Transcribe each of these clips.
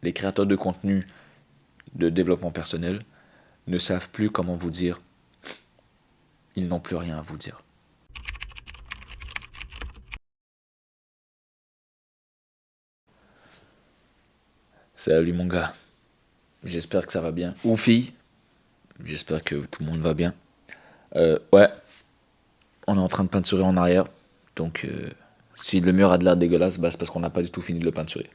Les créateurs de contenu de développement personnel ne savent plus comment vous dire. Ils n'ont plus rien à vous dire. Salut mon gars, j'espère que ça va bien. Ou fille, j'espère que tout le monde va bien. Ouais, on est en train de peinturer en arrière. Donc si le mur a de l'air dégueulasse, bah, c'est parce qu'on n'a pas du tout fini de le peinturer.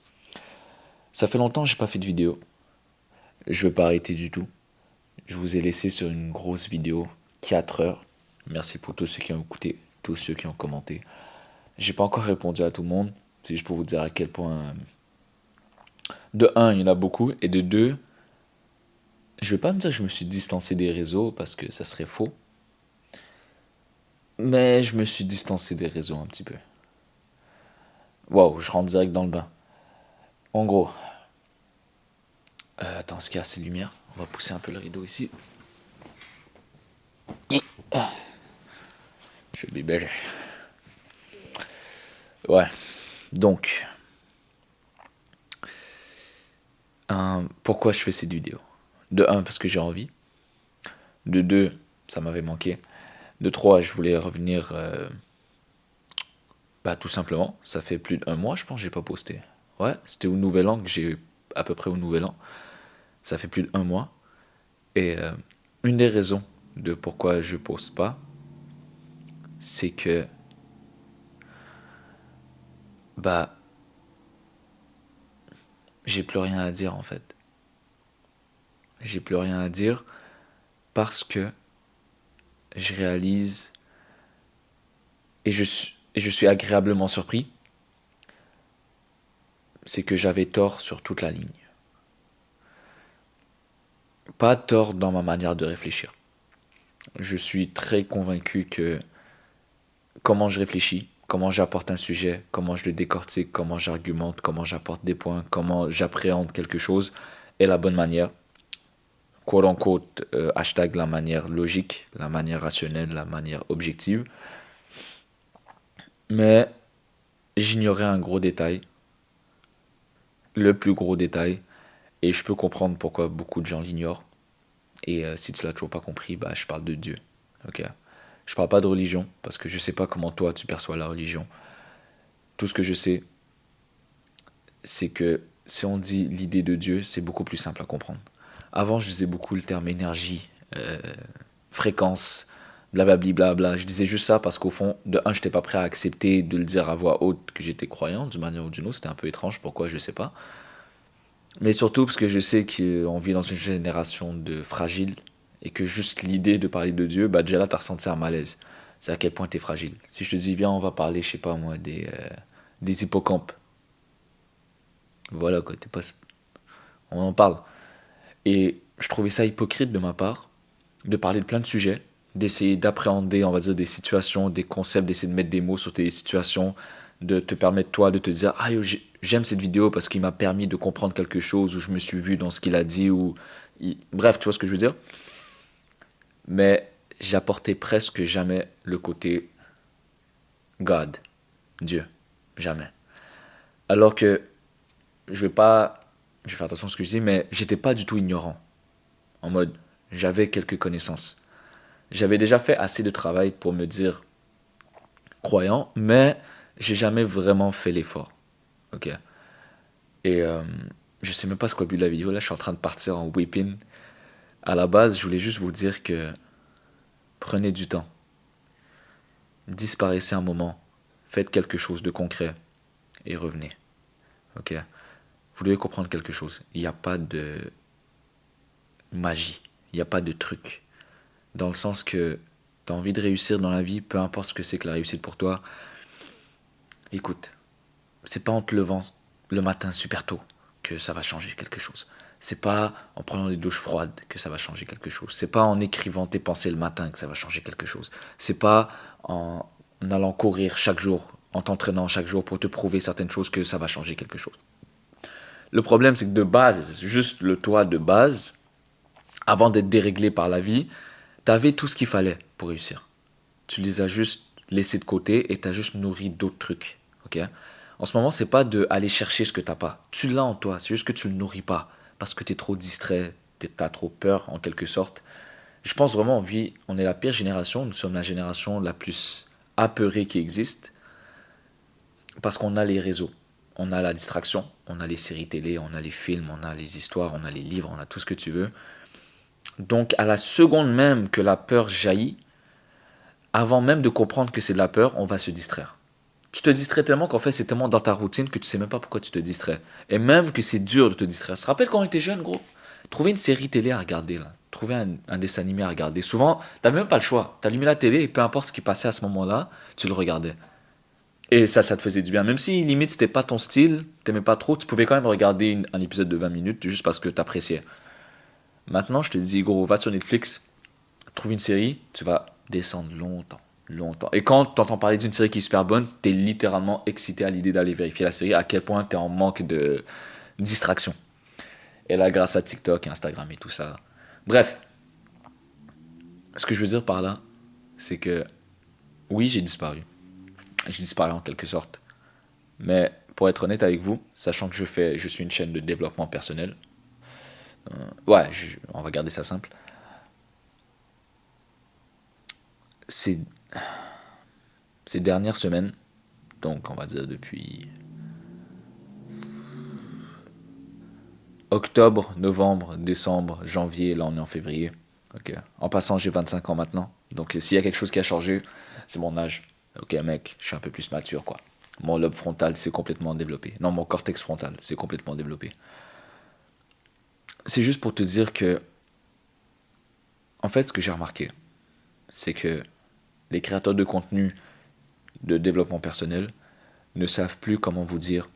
Ça fait longtemps que j'ai pas fait de vidéo. Je veux pas arrêter du tout. Je vous ai laissé sur une grosse vidéo, 4 heures. Merci pour tous ceux qui ont écouté, tous ceux qui ont commenté. J'ai pas encore répondu à tout le monde. C'est juste pour vous dire à quel point. De un, il y en a beaucoup. Et de deux, je vais pas me dire que je me suis distancé des réseaux parce que ça serait faux. Mais je me suis distancé des réseaux un petit peu. Waouh, je rentre direct dans le bain. En gros, attends, est-ce qu'il y a assez de lumière? On va pousser un peu le rideau ici. Je vais belle. Ouais, donc, pourquoi je fais cette vidéo? De un, parce que j'ai envie. De deux, ça m'avait manqué. De trois, je voulais revenir, bah tout simplement. Ça fait plus d'un mois, je pense, que j'ai pas posté. Ouais, c'était au Nouvel An que j'ai à peu près au Nouvel An. Ça fait plus d'un mois. Et une des raisons de pourquoi je poste pas, c'est que bah j'ai plus rien à dire en fait. J'ai plus rien à dire parce que je réalise et je suis agréablement surpris, c'est que j'avais tort sur toute la ligne. Pas tort dans ma manière de réfléchir. Je suis très convaincu que comment je réfléchis, comment j'apporte un sujet, comment je le décortique, comment j'argumente, comment j'apporte des points, comment j'appréhende quelque chose est la bonne manière. Quote unquote, hashtag la manière logique, la manière rationnelle, la manière objective. Mais j'ignorais un gros détail, le plus gros détail, et je peux comprendre pourquoi beaucoup de gens l'ignorent. Et si tu l'as toujours pas compris, bah, je parle de Dieu. Ok. Je parle pas de religion, parce que je sais pas comment toi tu perçois la religion. Tout ce que je sais, c'est que si on dit l'idée de Dieu, c'est beaucoup plus simple à comprendre. Avant, je disais beaucoup le terme énergie, fréquence, blablabli blabla. Je disais juste ça parce qu'au fond, de un, je n'étais pas prêt à accepter de le dire à voix haute que j'étais croyant, d'une manière ou d'une autre. C'était un peu étrange, pourquoi, je sais pas. Mais surtout parce que je sais qu'on vit dans une génération de fragiles et que juste l'idée de parler de Dieu, bah déjà là, t'as ressenti un malaise. C'est à quel point t'es fragile. Si je te dis, viens, on va parler, je sais pas moi, des hippocampes. Voilà quoi, t'es pas... On en parle. Et je trouvais ça hypocrite de ma part de parler de plein de sujets, d'essayer d'appréhender, on va dire, des situations, des concepts, d'essayer de mettre des mots sur tes situations, de te permettre toi de te dire ah yo, j'aime cette vidéo parce qu'il m'a permis de comprendre quelque chose ou je me suis vu dans ce qu'il a dit ou bref, tu vois ce que je veux dire. Mais j'apportais presque jamais le côté God, Dieu, jamais. Alors que je vais pas, je vais faire attention à ce que je dis, mais j'étais pas du tout ignorant. En mode, j'avais quelques connaissances. J'avais déjà fait assez de travail pour me dire croyant, mais j'ai jamais vraiment fait l'effort. Ok. Et je sais même pas ce qu'au but de la vidéo. Là, je suis en train de partir en whipping. À la base, je voulais juste vous dire que prenez du temps. Disparaissez un moment. Faites quelque chose de concret et revenez. Ok. Vous devez comprendre quelque chose. Il n'y a pas de magie. Il n'y a pas de truc. Dans le sens que tu as envie de réussir dans la vie, peu importe ce que c'est que la réussite pour toi. Écoute, c'est pas en te levant le matin super tôt que ça va changer quelque chose. C'est pas en prenant des douches froides que ça va changer quelque chose. C'est pas en écrivant tes pensées le matin que ça va changer quelque chose. C'est pas en allant courir chaque jour, en t'entraînant chaque jour pour te prouver certaines choses que ça va changer quelque chose. Le problème, c'est que de base, juste le toi de base, avant d'être déréglé par la vie, t'avais tout ce qu'il fallait pour réussir. Tu les as juste laissés de côté et t'as juste nourri d'autres trucs. Ok. En ce moment, c'est pas de aller chercher ce que t'as pas. Tu l'as en toi, c'est juste que tu le nourris pas. Parce que t'es trop distrait, t'as trop peur, en quelque sorte. Je pense vraiment, on est la pire génération, nous sommes la génération la plus apeurée qui existe. Parce qu'on a les réseaux, on a la distraction, on a les séries télé, on a les films, on a les histoires, on a les livres, on a tout ce que tu veux. Donc, à la seconde même que la peur jaillit, avant même de comprendre que c'est de la peur, on va se distraire. Tu te distrais tellement qu'en fait, c'est tellement dans ta routine que tu sais même pas pourquoi tu te distrais. Et même que c'est dur de te distraire. Tu te rappelles quand on était jeune, gros? Trouver une série télé à regarder, là. Trouver un dessin animé à regarder. Souvent, t'avais même pas le choix. T'allumais la télé et peu importe ce qui passait à ce moment-là, tu le regardais. Et ça te faisait du bien. Même si limite c'était pas ton style, t'aimais pas trop, tu pouvais quand même regarder un épisode de 20 minutes juste parce que t'appréciais. Maintenant, je te dis, gros, va sur Netflix, trouve une série, tu vas descendre longtemps, longtemps. Et quand t'entends parler d'une série qui est super bonne, t'es littéralement excité à l'idée d'aller vérifier la série, à quel point t'es en manque de distraction. Et là, grâce à TikTok, Instagram et tout ça. Bref, ce que je veux dire par là, c'est que oui, j'ai disparu. J'ai disparu en quelque sorte. Mais pour être honnête avec vous, sachant que je suis une chaîne de développement personnel, ouais, on va garder ça simple. Ces, ces dernières semaines, donc on va dire depuis octobre, novembre, décembre, janvier, là on est en février. Ok. En passant, j'ai 25 ans maintenant. Donc s'il y a quelque chose qui a changé, c'est mon âge. Ok, mec, je suis un peu plus mature, quoi. Mon lobe frontal s'est complètement développé. Non, mon cortex frontal s'est complètement développé. C'est juste pour te dire que, en fait, ce que j'ai remarqué, c'est que les créateurs de contenu de développement personnel ne savent plus comment vous dire.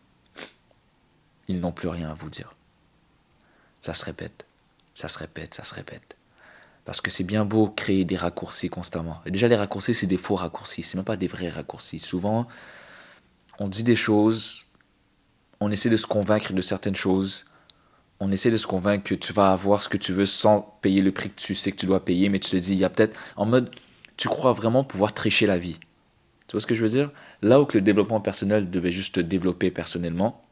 Ils n'ont plus rien à vous dire. Ça se répète, ça se répète, ça se répète. Parce que c'est bien beau créer des raccourcis constamment. Et déjà, les raccourcis, c'est des faux raccourcis. C'est même pas des vrais raccourcis. Souvent, on dit des choses, on essaie de se convaincre de certaines choses, on essaie de se convaincre que tu vas avoir ce que tu veux sans payer le prix que tu sais que tu dois payer, mais tu te dis, il y a peut-être, en mode, tu crois vraiment pouvoir tricher la vie. Tu vois ce que je veux dire? Là où que le développement personnel devait juste te développer personnellement,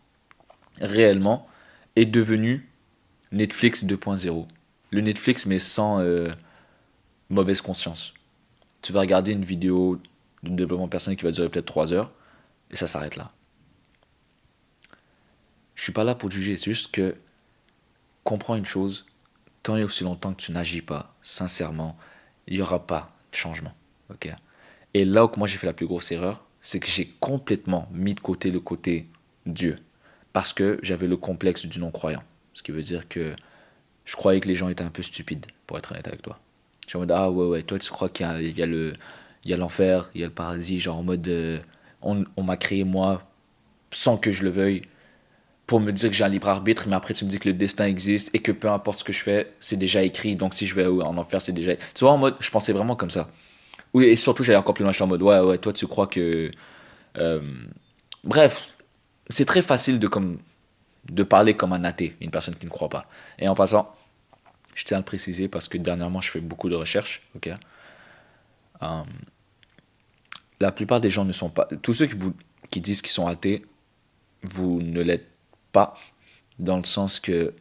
réellement, est devenu Netflix 2.0. Le Netflix, mais sans mauvaise conscience. Tu vas regarder une vidéo de développement personnel qui va durer peut-être 3 heures, et ça s'arrête là. Je suis pas là pour juger, c'est juste que comprends une chose, tant et aussi longtemps que tu n'agis pas sincèrement, il n'y aura pas de changement. Ok. Et là où moi j'ai fait la plus grosse erreur, c'est que j'ai complètement mis de côté le côté Dieu. Parce que j'avais le complexe du non-croyant. Ce qui veut dire que je croyais que les gens étaient un peu stupides, pour être honnête avec toi. Je suis en mode, ah ouais, ouais, toi tu crois qu'il y a l'enfer, il y a le paradis, genre en mode, on m'a créé moi sans que je le veuille, pour me dire que j'ai un libre arbitre, mais après tu me dis que le destin existe et que peu importe ce que je fais, c'est déjà écrit, donc si je vais en enfer, c'est déjà... Tu vois, en mode, je pensais vraiment comme ça. Oui, et surtout, j'allais encore plus loin, je suis en mode, ouais, ouais, toi tu crois que... euh, Bref, c'est très facile de parler comme un athée, une personne qui ne croit pas. Et en passant, je tiens à le préciser parce que dernièrement, je fais beaucoup de recherches, ok. La plupart des gens ne sont pas... Tous ceux qui disent qu'ils sont athées, vous ne l'êtes pas, dans le sens que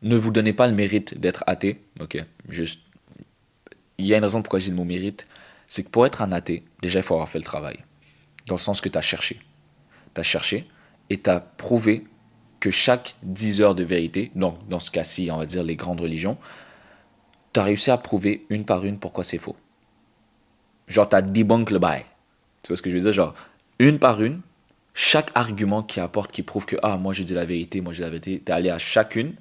ne vous donnez pas le mérite d'être athée, ok. Juste, il y a une raison pourquoi je dis le mot mérite, c'est que pour être un athée, déjà il faut avoir fait le travail, dans le sens que tu as cherché. Tu as cherché et tu as prouvé que chaque 10 heures de vérité, donc dans ce cas-ci, on va dire les grandes religions, tu as réussi à prouver une par une pourquoi c'est faux. Genre, tu as debunk le bail. Tu vois ce que je veux dire? Genre, une par une, chaque argument qui apporte, qui prouve que, ah, moi j'ai dit la vérité, moi j'ai dit la vérité, t'es allé à chacune,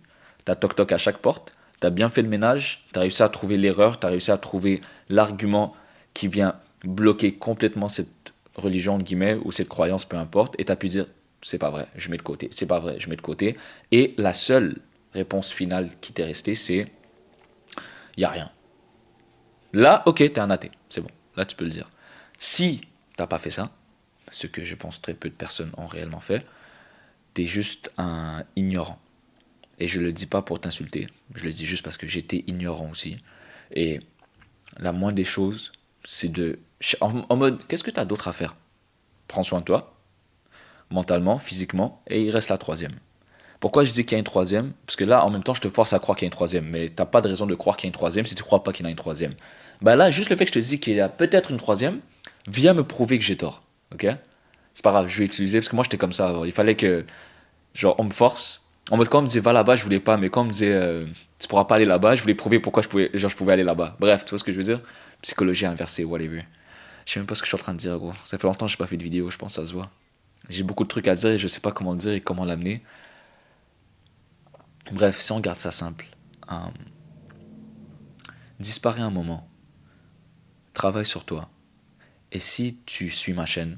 t'as toc-toc à chaque porte, t'as bien fait le ménage, t'as réussi à trouver l'erreur, t'as réussi à trouver l'argument qui vient bloquer complètement cette religion, entre guillemets, ou cette croyance, peu importe, et t'as pu dire, c'est pas vrai, je mets de côté, c'est pas vrai, je mets de côté. Et la seule réponse finale qui t'est restée, c'est, y a rien. Là, ok, t'es un athée, c'est bon, là tu peux le dire. Si t'as pas fait ça, ce que je pense très peu de personnes ont réellement fait, t'es juste un ignorant. Et je le dis pas pour t'insulter, je le dis juste parce que j'étais ignorant aussi. Et la moindre des choses, c'est de... En mode, qu'est-ce que t'as d'autre à faire? Prends soin de toi, mentalement, physiquement, et il reste la troisième. Pourquoi je dis qu'il y a une troisième? Parce que là, en même temps, je te force à croire qu'il y a une troisième, mais t'as pas de raison de croire qu'il y a une troisième si tu crois pas qu'il y en a une troisième. Bah là, juste le fait que je te dis qu'il y a peut-être une troisième, vient me prouver que j'ai tort, ok? C'est pas grave, je vais utiliser, parce que moi j'étais comme ça avant. Il fallait que, genre, on me force. En mode, quand on me disait va là-bas, je voulais pas, mais quand on me disait tu pourras pas aller là-bas, je voulais prouver pourquoi je pouvais aller là-bas. Bref, tu vois ce que je veux dire? Psychologie inversée, whatever. Je sais même pas ce que je suis en train de dire, gros. Ça fait longtemps que j'ai pas fait de vidéo, je pense que ça se voit. J'ai beaucoup de trucs à dire et je sais pas comment le dire et comment l'amener. Bref, si on garde ça simple, euh, disparaît un moment, travaille sur toi. Et si tu suis ma chaîne,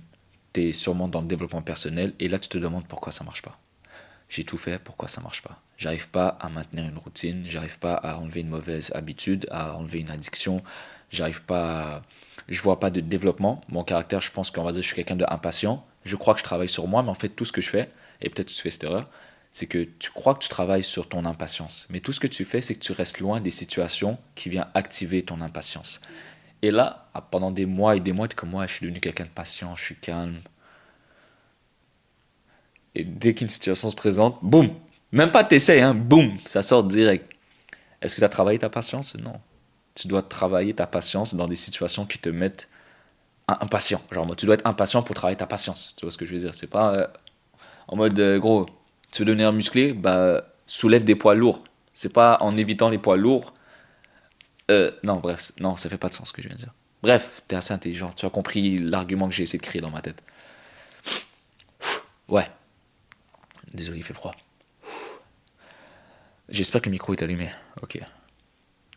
tu es sûrement dans le développement personnel et là tu te demandes pourquoi ça marche pas. J'ai tout fait, pourquoi ça marche pas? J'arrive pas à maintenir une routine, j'arrive pas à enlever une mauvaise habitude, à enlever une addiction, j'arrive pas à... Je vois pas de développement. Mon caractère, je pense qu'on va dire je suis quelqu'un d'impatient. Je crois que je travaille sur moi, mais en fait tout ce que je fais, et peut-être tu fais cette erreur, c'est que tu crois que tu travailles sur ton impatience. Mais tout ce que tu fais, c'est que tu restes loin des situations qui viennent activer ton impatience. Et là, pendant des mois et des mois, tu es comme moi, je suis devenu quelqu'un de patient, je suis calme. Et dès qu'une situation se présente, boum! Même pas t'essayes, hein, boum! Ça sort direct. Est-ce que tu as travaillé ta patience? Non. Tu dois travailler ta patience dans des situations qui te mettent impatient. Genre, tu dois être impatient pour travailler ta patience. Tu vois ce que je veux dire? C'est pas en mode, gros, tu veux devenir musclé? Bah, soulève des poids lourds. C'est pas en évitant les poids lourds. Non, bref, non, ça fait pas de sens ce que je viens de dire. Bref, t'es assez intelligent. Tu as compris l'argument que j'ai essayé de créer dans ma tête. Ouais. Désolé, il fait froid. J'espère que le micro est allumé. Ok.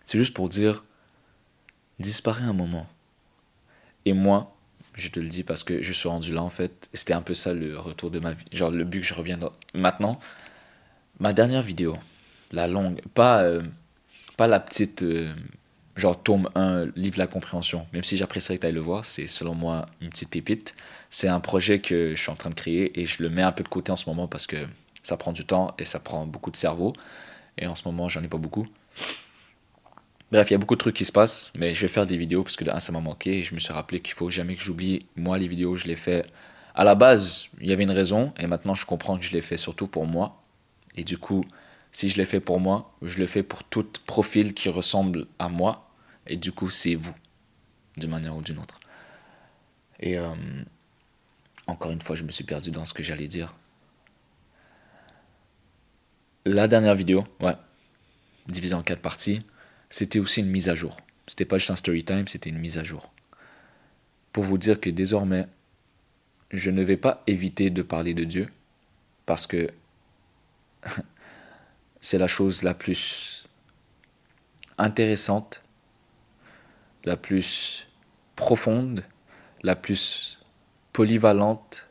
C'est juste pour dire, disparaît un moment. Et moi, je te le dis parce que je suis rendu là en fait. C'était un peu ça le retour de ma vie. Genre le but que je reviens maintenant. Ma dernière vidéo, la longue, pas la petite, genre tome 1, livre de la compréhension. Même si j'apprécierais que tu ailles le voir, c'est selon moi une petite pépite. C'est un projet que je suis en train de créer et je le mets un peu de côté en ce moment parce que ça prend du temps et ça prend beaucoup de cerveau. Et en ce moment, j'en ai pas beaucoup. Bref, il y a beaucoup de trucs qui se passent, mais je vais faire des vidéos parce que ça m'a manqué et je me suis rappelé qu'il faut jamais que j'oublie. Moi, les vidéos, je les fais. À la base, il y avait une raison et maintenant je comprends que je les fais surtout pour moi. Et du coup, si je les fais pour moi, je le fais pour tout profil qui ressemble à moi. Et du coup, c'est vous, d'une manière ou d'une autre. Et encore une fois, je me suis perdu dans ce que j'allais dire. La dernière vidéo, ouais, divisée en 4 parties, c'était aussi une mise à jour. C'était pas juste un story time, c'était une mise à jour. Pour vous dire que désormais, je ne vais pas éviter de parler de Dieu parce que c'est la chose la plus intéressante, la plus profonde, la plus polyvalente,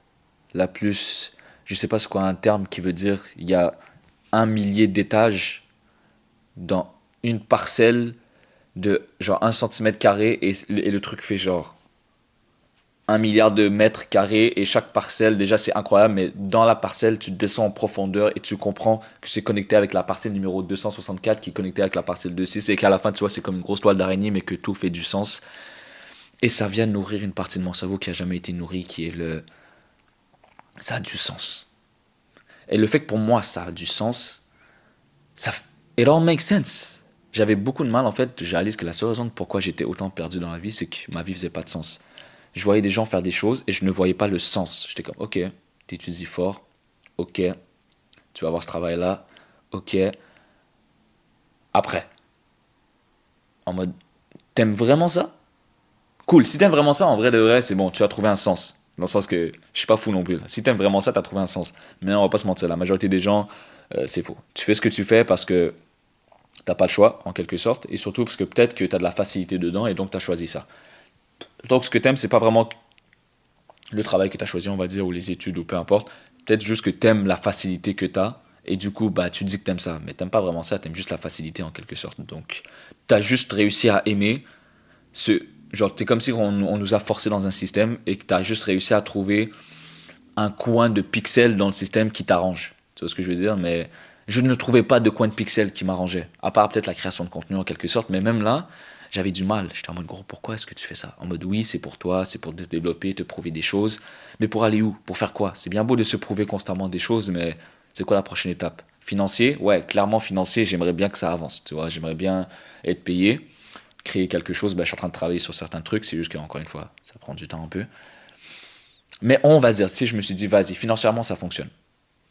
la plus... Je sais pas ce quoi un terme qui veut dire il y a 1 millier d'étages dans une parcelle de genre 1 cm² et le truc fait genre 1 milliard de mètres carrés et chaque parcelle, déjà c'est incroyable, mais dans la parcelle, tu descends en profondeur et tu comprends que c'est connecté avec la parcelle numéro 264 qui est connectée avec la parcelle 26 et qu'à la fin, tu vois, c'est comme une grosse toile d'araignée, mais que tout fait du sens. Et ça vient nourrir une partie de mon cerveau qui a jamais été nourrie, qui est le... Ça a du sens. Et le fait que pour moi, ça a du sens, ça... It all makes sense. J'avais beaucoup de mal, en fait, je réalise que la seule raison de pourquoi j'étais autant perdu dans la vie, c'est que ma vie faisait pas de sens. Je voyais des gens faire des choses et je ne voyais pas le sens. J'étais comme, ok, t'étudies fort, ok, tu vas avoir ce travail-là, ok. Après, en mode, t'aimes vraiment ça? Cool, si t'aimes vraiment ça, en vrai de vrai, c'est bon, tu as trouvé un sens. Dans le sens que je suis pas fou non plus. Si t'aimes vraiment ça, t'as trouvé un sens. Mais on va pas se mentir, la majorité des gens, c'est faux. Tu fais ce que tu fais parce que t'as pas le choix, en quelque sorte, et surtout parce que peut-être que t'as de la facilité dedans et donc t'as choisi ça. Donc ce que t'aimes, c'est pas vraiment le travail que t'as choisi, on va dire, ou les études, ou peu importe. Peut-être juste que t'aimes la facilité que t'as, et du coup, bah, tu dis que t'aimes ça, mais t'aimes pas vraiment ça, t'aimes juste la facilité en quelque sorte. Donc, t'as juste réussi à aimer ce... Genre, t'es comme si on nous a forcé dans un système et que t'as juste réussi à trouver un coin de pixels dans le système qui t'arrange. Tu vois ce que je veux dire? Mais je ne trouvais pas de coin de pixels qui m'arrangeait. À part peut-être la création de contenu en quelque sorte, mais même là, j'avais du mal. J'étais en mode, gros, pourquoi est-ce que tu fais ça? En mode, oui, c'est pour toi, c'est pour te développer, te prouver des choses. Mais pour aller où? Pour faire quoi? C'est bien beau de se prouver constamment des choses, mais c'est quoi la prochaine étape? Financier? Ouais, clairement financier, j'aimerais bien que ça avance, tu vois. J'aimerais bien être payé, créer quelque chose. Ben, je suis en train de travailler sur certains trucs, c'est juste qu'encore une fois, ça prend du temps un peu. Mais on va dire, si je me suis dit, vas-y, financièrement, ça fonctionne.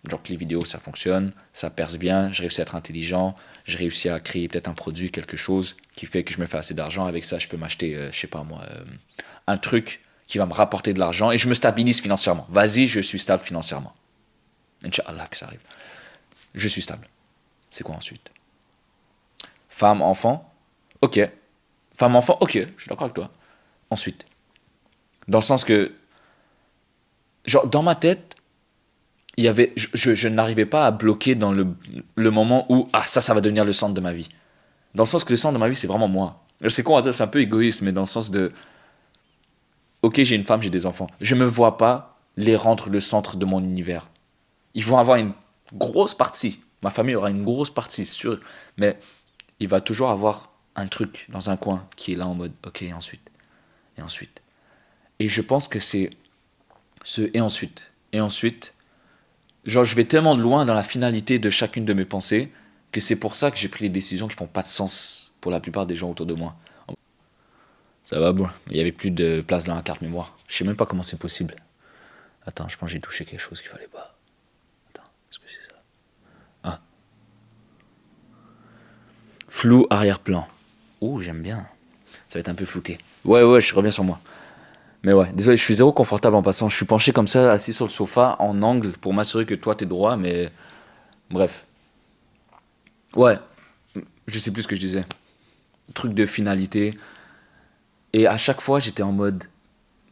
Genre que les vidéos, ça fonctionne, ça perce bien, j'ai réussi à être intelligent, j'ai réussi à créer peut-être un produit, quelque chose qui fait que je me fais assez d'argent. Avec ça, je peux m'acheter, je sais pas moi, un truc qui va me rapporter de l'argent et je me stabilise financièrement. Vas-y, je suis stable financièrement. Inch'Allah que ça arrive. Je suis stable. C'est quoi ensuite? Femme, enfant? Ok. Femme, enfant? Ok, je suis d'accord avec toi. Ensuite. Dans le sens que, genre, dans ma tête, il y avait, je n'arrivais pas à bloquer dans le moment où, ah, ça va devenir le centre de ma vie. Dans le sens que le centre de ma vie, c'est vraiment moi. C'est con à dire, c'est un peu égoïste, mais dans le sens de, ok, j'ai une femme, j'ai des enfants. Je me vois pas les rendre le centre de mon univers. Ils vont avoir une grosse partie. Ma famille aura une grosse partie, sûr. Mais il va toujours avoir un truc dans un coin qui est là en mode, ok, et ensuite, et ensuite. Et je pense que c'est ce et ensuite, et ensuite. Genre, je vais tellement loin dans la finalité de chacune de mes pensées que c'est pour ça que j'ai pris les décisions qui font pas de sens pour la plupart des gens autour de moi. Ça va, bon. Il y avait plus de place dans la carte mémoire. Je sais même pas comment c'est possible. Attends, je pense que j'ai touché quelque chose qu'il fallait pas. Attends, est-ce que c'est ça? Ah. Flou arrière-plan. Oh, j'aime bien. Ça va être un peu flouté. Ouais, je reviens sur moi. Mais ouais, désolé, je suis zéro confortable en passant. Je suis penché comme ça, assis sur le sofa, en angle, pour m'assurer que toi t'es droit, mais. Bref. Ouais, je sais plus ce que je disais. Truc de finalité. Et à chaque fois, j'étais en mode.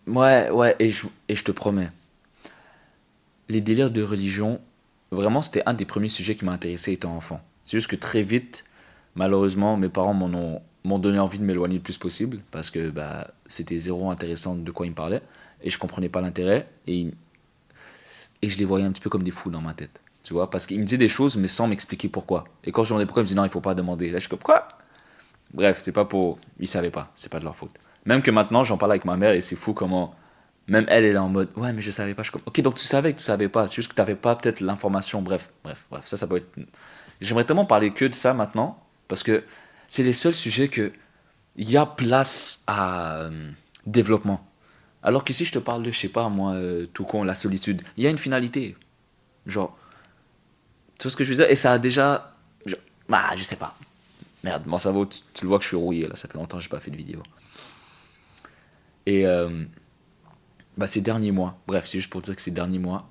Ouais, et je te promets. Les délires de religion, vraiment, c'était un des premiers sujets qui m'a intéressé étant enfant. C'est juste que très vite, malheureusement, mes parents m'ont donné envie de m'éloigner le plus possible parce que bah, c'était zéro intéressant de quoi ils me parlaient et je comprenais pas l'intérêt et je les voyais un petit peu comme des fous dans ma tête. Tu vois, parce qu'ils me disaient des choses mais sans m'expliquer pourquoi. Et quand je demandais pourquoi, ils me disaient non, il faut pas demander. Là, je suis comme quoi? Bref, c'est pas pour. Ils savaient pas, c'est pas de leur faute. Même que maintenant, j'en parle avec ma mère et c'est fou comment. Même elle, elle est en mode ouais, mais je savais pas. Je suis comme ok, donc tu savais que tu savais pas, c'est juste que t'avais pas peut-être l'information. Bref, ça peut être. J'aimerais tellement parler que de ça maintenant parce que c'est les seuls sujets que il y a place à développement. Alors que si je te parle de, je sais pas moi, tout con, la solitude, il y a une finalité. Genre, tu vois ce que je veux dire? Et ça a déjà. Je sais pas. Merde, mon cerveau, tu le vois que je suis rouillé là, ça fait longtemps que j'ai pas fait de vidéo. Et bah, ces derniers mois, bref, c'est juste pour dire que ces derniers mois,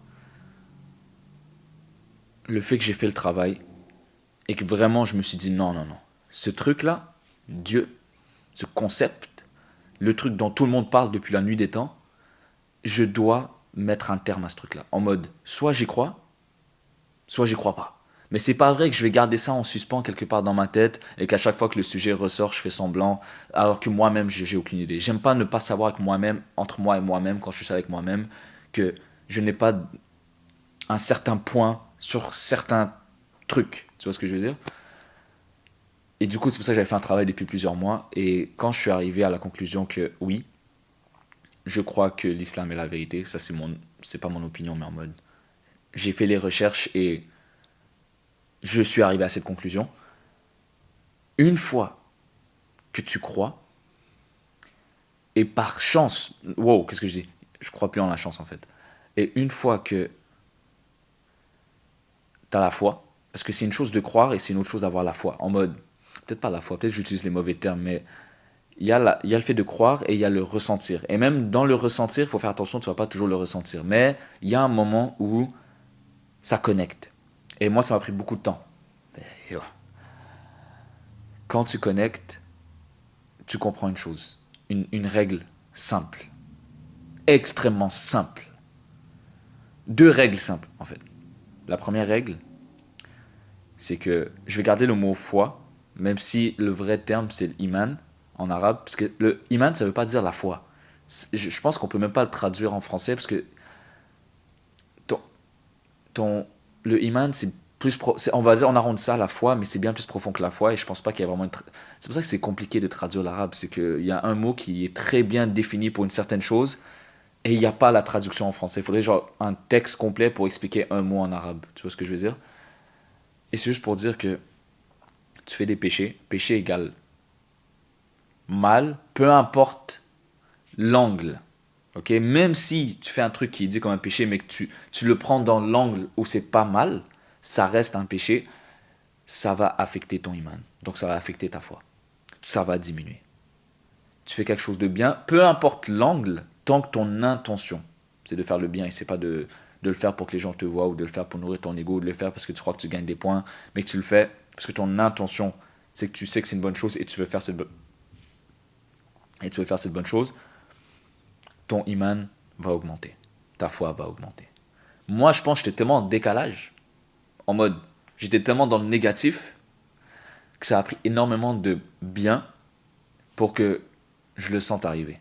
le fait que j'ai fait le travail et que vraiment je me suis dit non, ce truc-là, Dieu, ce concept, le truc dont tout le monde parle depuis la nuit des temps, je dois mettre un terme à ce truc-là. En mode, soit j'y crois pas. Mais c'est pas vrai que je vais garder ça en suspens quelque part dans ma tête et qu'à chaque fois que le sujet ressort, je fais semblant, alors que moi-même, j'ai aucune idée. J'aime pas ne pas savoir avec moi-même, entre moi et moi-même, quand je suis seul avec moi-même, que je n'ai pas un certain point sur certains trucs. Tu vois ce que je veux dire? Et du coup, c'est pour ça que j'avais fait un travail depuis plusieurs mois. Et quand je suis arrivé à la conclusion que oui, je crois que l'islam est la vérité, ça c'est pas mon opinion, mais en mode, j'ai fait les recherches et je suis arrivé à cette conclusion. Une fois que tu crois, et par chance, wow, qu'est-ce que je dis? Je crois plus en la chance en fait. Et une fois que tu as la foi, parce que c'est une chose de croire et c'est une autre chose d'avoir la foi. En mode, peut-être pas la foi, peut-être que j'utilise les mauvais termes, mais il y a le fait de croire et il y a le ressentir. Et même dans le ressentir, il faut faire attention, tu ne vas pas toujours le ressentir. Mais il y a un moment où ça connecte. Et moi, ça m'a pris beaucoup de temps. Mais, quand tu connectes, tu comprends une chose, une règle simple, extrêmement simple. Deux règles simples, en fait. La première règle, c'est que je vais garder le mot foi, même si le vrai terme, c'est l'iman en arabe. Parce que le iman, ça ne veut pas dire la foi. Je pense qu'on ne peut même pas le traduire en français, parce que ton, ton, le iman, on va dire, on arronde ça à la foi, mais c'est bien plus profond que la foi, et je pense pas qu'il y a vraiment c'est pour ça que c'est compliqué de traduire l'arabe, c'est qu'il y a un mot qui est très bien défini pour une certaine chose, et il n'y a pas la traduction en français. Il faudrait genre un texte complet pour expliquer un mot en arabe. Tu vois ce que je veux dire? Et c'est juste pour dire que tu fais des péchés, péché égale mal, peu importe l'angle. Ok, même si tu fais un truc qui est dit comme un péché, mais que tu le prends dans l'angle où c'est pas mal, ça reste un péché, ça va affecter ton iman. Donc ça va affecter ta foi. Ça va diminuer. Tu fais quelque chose de bien, peu importe l'angle, tant que ton intention, c'est de faire le bien et c'est pas de le faire pour que les gens te voient ou de le faire pour nourrir ton ego ou de le faire parce que tu crois que tu gagnes des points, mais que tu le fais parce que ton intention, c'est que tu sais que c'est une bonne chose et tu veux faire cette bonne chose, ton iman va augmenter. Ta foi va augmenter. Moi, je pense que j'étais tellement en décalage, en mode, j'étais tellement dans le négatif que ça a pris énormément de bien pour que je le sente arriver.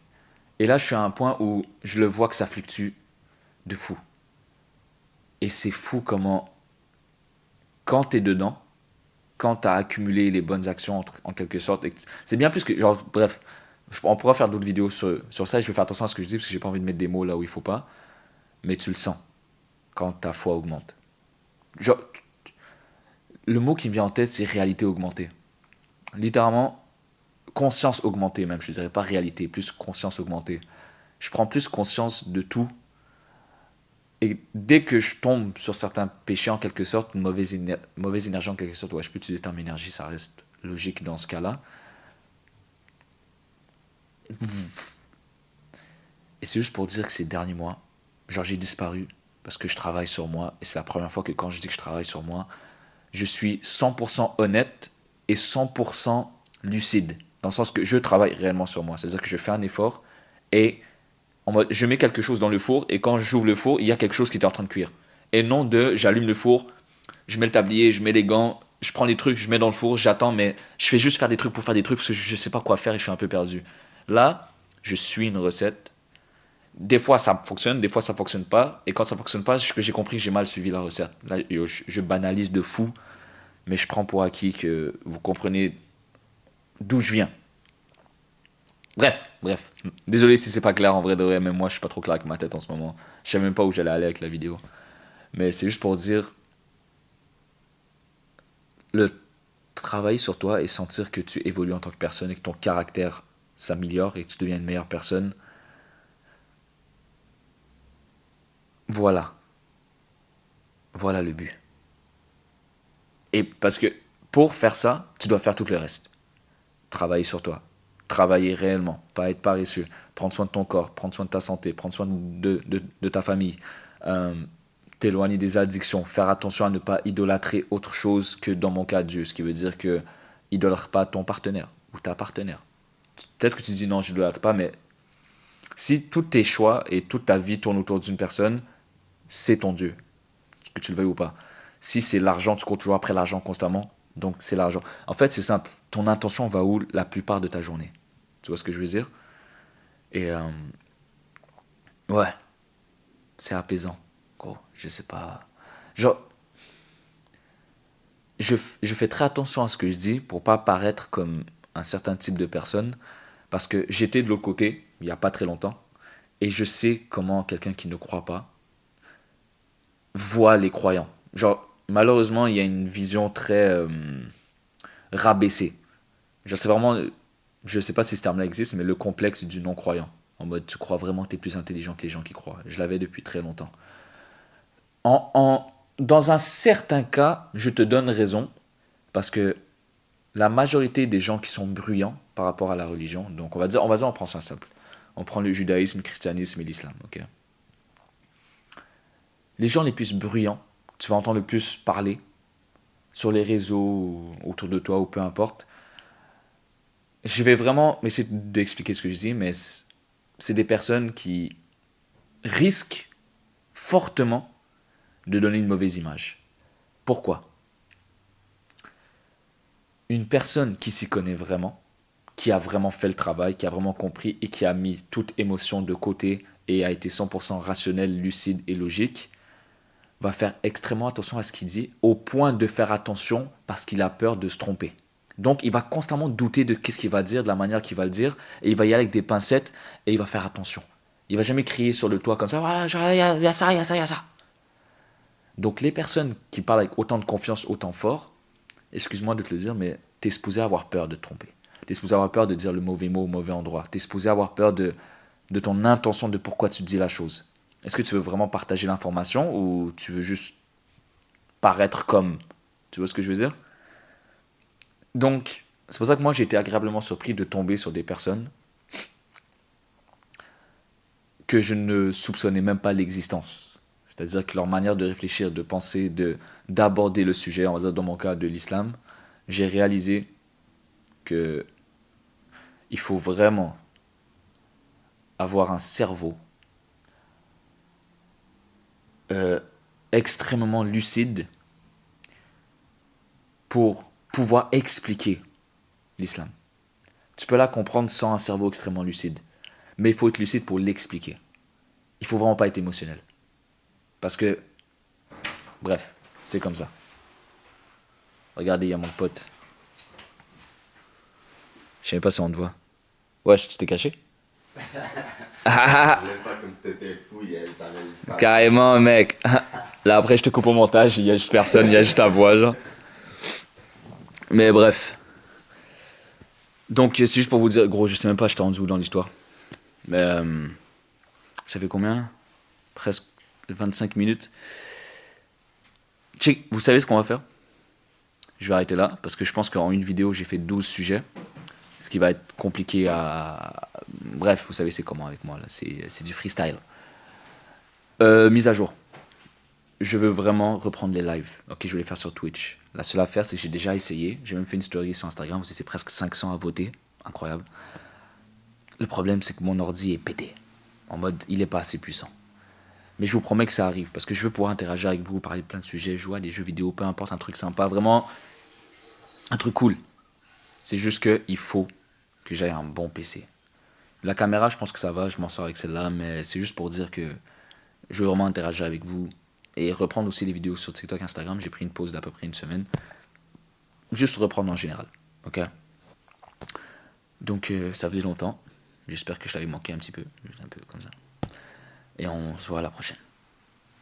Et là, je suis à un point où je le vois que ça fluctue de fou. Et c'est fou comment, quand t'es dedans, quand t'as accumulé les bonnes actions en quelque sorte, c'est bien plus que, genre, bref, on pourra faire d'autres vidéos sur ça et je vais faire attention à ce que je dis parce que j'ai pas envie de mettre des mots là où il faut pas. Mais tu le sens quand ta foi augmente. Genre, le mot qui me vient en tête, c'est réalité augmentée. Littéralement, conscience augmentée même, je dirais pas réalité, plus conscience augmentée. Je prends plus conscience de tout. Et dès que je tombe sur certains péchés en quelque sorte, une mauvaise énergie en quelque sorte, ouais, je peux utiliser le terme énergie, ça reste logique dans ce cas-là. Et c'est juste pour dire que ces derniers mois, genre j'ai disparu parce que je travaille sur moi. Et c'est la première fois que quand je dis que je travaille sur moi, je suis 100% honnête et 100% lucide. Dans le sens que je travaille réellement sur moi. C'est-à-dire que je fais un effort et en mode, je mets quelque chose dans le four et quand j'ouvre le four, il y a quelque chose qui est en train de cuire. Et non de j'allume le four, je mets le tablier, je mets les gants, je prends les trucs, je mets dans le four, j'attends, mais je fais juste faire des trucs pour faire des trucs parce que je sais pas quoi faire et je suis un peu perdu. Là, je suis une recette. Des fois ça fonctionne, des fois ça fonctionne pas. Et quand ça fonctionne pas, j'ai compris que j'ai mal suivi la recette. Là, je banalise de fou, mais je prends pour acquis que vous comprenez d'où je viens. Bref. Désolé si c'est pas clair en vrai de vrai, même moi je suis pas trop clair avec ma tête en ce moment. Je sais même pas où j'allais aller avec la vidéo. Mais c'est juste pour dire, le travail sur toi et sentir que tu évolues en tant que personne et que ton caractère s'améliore et que tu deviens une meilleure personne. Voilà. Voilà le but. Et parce que pour faire ça, tu dois faire tout le reste. Travailler sur toi. Travailler réellement. Pas être paresseux. Prendre soin de ton corps. Prendre soin de ta santé. Prendre soin de ta famille. Euh, T'éloigner des addictions. Faire attention à ne pas idolâtrer autre chose que dans mon cas Dieu. Ce qui veut dire que idolâtre pas ton partenaire ou ta partenaire. Peut-être que tu dis non, je idolâtre pas, mais si tous tes choix et toute ta vie tournent autour d'une personne, c'est ton Dieu. Que tu le veuilles ou pas. Si c'est l'argent, tu cours toujours après l'argent constamment, donc c'est l'argent. En fait, c'est simple. Ton intention va où la plupart de ta journée? Tu vois ce que je veux dire? Et ouais, c'est apaisant. Gros, je sais pas. Genre, je fais très attention à ce que je dis pour pas paraître comme un certain type de personne, parce que j'étais de l'autre côté il y a pas très longtemps, et je sais comment quelqu'un qui ne croit pas voit les croyants. Genre, malheureusement, il y a une vision très rabaissée. Je sais vraiment, je sais pas si ce terme-là existe, mais le complexe du non-croyant. En mode, tu crois vraiment que tu es plus intelligent que les gens qui croient. Je l'avais depuis très longtemps. Dans un certain cas, je te donne raison, parce que la majorité des gens qui sont bruyants par rapport à la religion, donc on prend ça simple. On prend le judaïsme, le christianisme et l'islam, ok? Les gens les plus bruyants, tu vas entendre le plus parler sur les réseaux, autour de toi ou peu importe. Je vais vraiment essayer d'expliquer ce que je dis, mais c'est des personnes qui risquent fortement de donner une mauvaise image. Pourquoi? Une personne qui s'y connaît vraiment, qui a vraiment fait le travail, qui a vraiment compris et qui a mis toute émotion de côté et a été 100% rationnelle, lucide et logique, va faire extrêmement attention à ce qu'il dit, au point de faire attention parce qu'il a peur de se tromper. Donc, il va constamment douter de ce qu'il va dire, de la manière qu'il va le dire, et il va y aller avec des pincettes, et il va faire attention. Il va jamais crier sur le toit comme ça, voilà, il y a ça, il y a ça, il y a ça. Donc, les personnes qui parlent avec autant de confiance, autant fort, excuse-moi de te le dire, mais t'es supposé avoir peur de te tromper. T'es supposé avoir peur de dire le mauvais mot au mauvais endroit. T'es supposé avoir peur de ton intention, de pourquoi tu dis la chose. Est-ce que tu veux vraiment partager l'information ou tu veux juste paraître comme. Tu vois ce que je veux dire? Donc, c'est pour ça que moi j'ai été agréablement surpris de tomber sur des personnes que je ne soupçonnais même pas l'existence. C'est-à-dire que leur manière de réfléchir, de penser, d'aborder le sujet, on va dire dans mon cas de l'islam, j'ai réalisé que il faut vraiment avoir un cerveau extrêmement lucide pour pouvoir expliquer l'islam. Tu peux la comprendre sans un cerveau extrêmement lucide, mais il faut être lucide pour l'expliquer. Il faut vraiment pas être émotionnel. Parce que, bref, c'est comme ça. Regardez, il y a mon pote. Je sais même pas si on te voit. Ouais, tu t'es caché? Je voulais faire comme si t'étais fou, t'avais juste Carrément, mec. Là, après, je te coupe au montage, il y a juste personne, il y a juste ta voix, genre. Mais bref. Donc, c'est juste pour vous dire, gros, je sais même pas, j'étais rendu où dans l'histoire. Mais, ça fait combien, là? Presque 25 minutes. Check, vous savez ce qu'on va faire? Je vais arrêter là, parce que je pense qu'en une vidéo, j'ai fait 12 sujets. Ce qui va être compliqué à... Bref, vous savez c'est comment avec moi, là. C'est du freestyle. Mise à jour. Je veux vraiment reprendre les lives. Ok, je vais les faire sur Twitch. La seule affaire, c'est que j'ai déjà essayé. J'ai même fait une story sur Instagram. Vous savez, c'est presque 500 à voter. Incroyable. Le problème, c'est que mon ordi est pété. En mode, il est pas assez puissant. Mais je vous promets que ça arrive. Parce que je veux pouvoir interagir avec vous, parler de plein de sujets, jouer à des jeux vidéo, peu importe, un truc sympa. Vraiment, un truc cool. C'est juste qu'il faut que j'aille un bon PC. La caméra, je pense que ça va, je m'en sors avec celle-là, mais c'est juste pour dire que je veux vraiment interagir avec vous et reprendre aussi les vidéos sur TikTok, Instagram. J'ai pris une pause d'à peu près une semaine. Juste reprendre en général, ok? Donc ça faisait longtemps. J'espère que je t'avais manqué un petit peu, juste un peu comme ça. Et on se voit à la prochaine.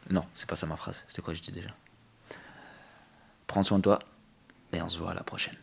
Non, c'est pas ça ma phrase. C'était quoi je dis déjà? Prends soin de toi et on se voit à la prochaine.